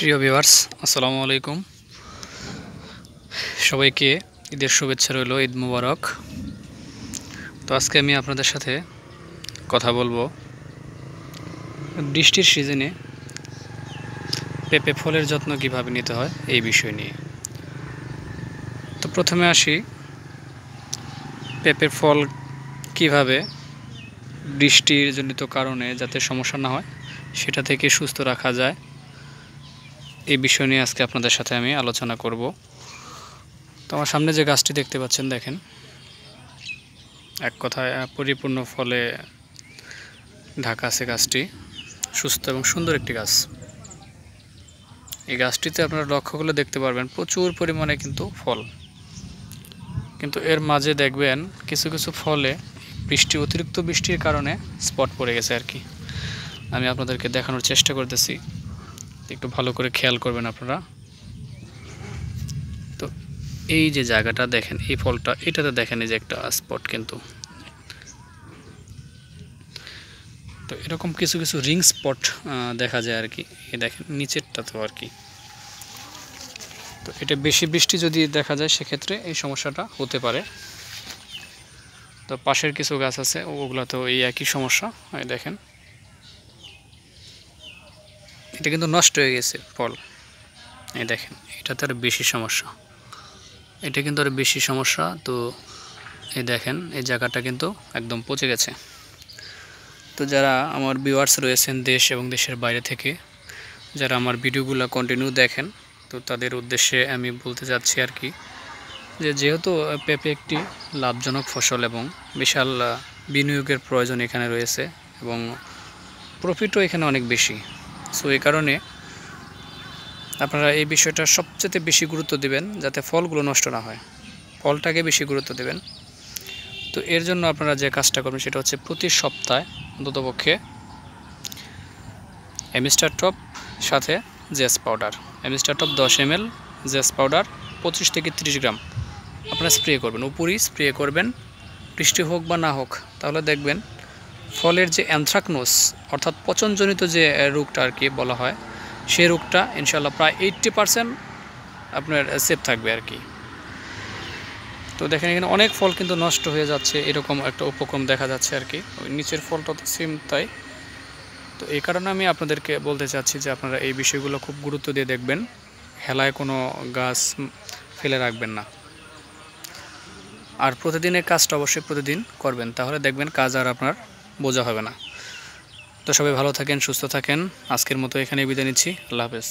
প্রিয় ভিউয়ার্স, আসসালামু আলাইকুম। সবাইকে ঈদের শুভেচ্ছা রইল, ঈদ মুবারক। তো আজকে আমি আপনাদের সাথে কথা বলবো বৃষ্টির সিজনে পেঁপে ফলের যত্ন কিভাবে নিতে হয় এই বিষয় নিয়ে। তো প্রথমে আসি, পেঁপের ফল কিভাবে বৃষ্টির জনিত কারণে যাতে সমস্যা না হয় সেটা থেকে সুস্থ রাখা যায় এই বিষয় নিয়ে আজকে আপনাদের সাথে আমি আলোচনা করব। তো আমার সামনে যে গাছটি দেখতে পাচ্ছেন, দেখেন, এক কথায় পরিপূর্ণ ফলে ঢাকা আছে গাছটি। সুস্থ এবং সুন্দর একটি গাছ। এই গাছটিতে আপনারা লক্ষ্য করলে দেখতে পারবেন প্রচুর পরিমাণে কিন্তু ফল, কিন্তু এর মাঝে দেখবেন কিছু কিছু ফলে অতিরিক্ত বৃষ্টির কারণে স্পট পড়ে গেছে আর কি। আমি আপনাদেরকে দেখানোর চেষ্টা করতেছি, একটু ভালো করে খেয়াল করবেন আপনারা। তো এই যে জায়গাটা দেখেন, এই ফলটা, এটাতে দেখেন এই যে একটা স্পট কিন্তু। তো এরকম কিছু কিছু রিং স্পট দেখা যায় আর কি। এই দেখেন নিচেরটা তো আর কি। তো এটা বেশি বৃষ্টি যদি দেখা যায় সেক্ষেত্রে এই সমস্যাটা হতে পারে। তো পাশের কিছু গাছ আছে, ওগুলো তো এই একই সমস্যা। এই দেখেন, এটা কিন্তু নষ্ট হয়ে গেছে ফল। এই দেখেন, এটাতে আরও বেশি সমস্যা, এটা কিন্তু আরও বেশি সমস্যা। তো এই দেখেন, এই জায়গাটা কিন্তু একদম পচে গেছে। তো যারা আমার ভিউয়ার্স রয়েছেন দেশ এবং দেশের বাইরে থেকে, যারা আমার ভিডিওগুলো কন্টিনিউ দেখেন, তো তাদের উদ্দেশ্যে আমি বলতে চাচ্ছি আর কি, যেহেতু পেঁপে একটি লাভজনক ফসল এবং বিশাল বিনিয়োগের প্রয়োজন এখানে রয়েছে এবং প্রফিটও এখানে অনেক বেশি। সো এই কারণে আপনারা এই বিষয়টা সবচেয়ে বেশি গুরুত্ব দিবেন যাতে ফলগুলো নষ্ট না হয়, ফলটাকে বেশি গুরুত্ব দেবেন। তো এর জন্য আপনারা যে কাজটা করবেন সেটা হচ্ছে প্রতি সপ্তাহে অন্ততপক্ষে এমিস্টার টপ সাথে জেস পাউডার, এমিস্টার টপ 10 ml, জেস পাউডার 25 থেকে 30 গ্রাম আপনারা স্প্রে করবেন, উপরেই স্প্রে করবেন, বৃষ্টি হোক বা না হোক। তাহলে দেখবেন ফলের যে অ্যানথ্রাকনোস অর্থাৎ পচনজনিত যে রোগটা আর কি বলা হয়, সেই রোগটা ইনশাল্লাহ প্রায় 80% আপনার সেফ থাকবে আর কি। তো দেখেন এখানে অনেক ফল কিন্তু নষ্ট হয়ে যাচ্ছে, এরকম একটা উপক্রম দেখা যাচ্ছে আর কি। ওই নিচের ফলটা তো সেম তাই। তো এই কারণে আমি আপনাদেরকে বলতে চাচ্ছি যে আপনারা এই বিষয়গুলো খুব গুরুত্ব দিয়ে দেখবেন, হেলায় কোনো গাছ ফেলে রাখবেন না। আর প্রতিদিনের কাজটা অবশ্যই প্রতিদিন করবেন, তাহলে দেখবেন কাজ আর আপনার বোঝা হবে না। তো সবাই ভালো থাকেন, সুস্থ থাকেন। আজকের মতো এখানে বিদায় নিচ্ছি। আল্লাহ হাফেজ।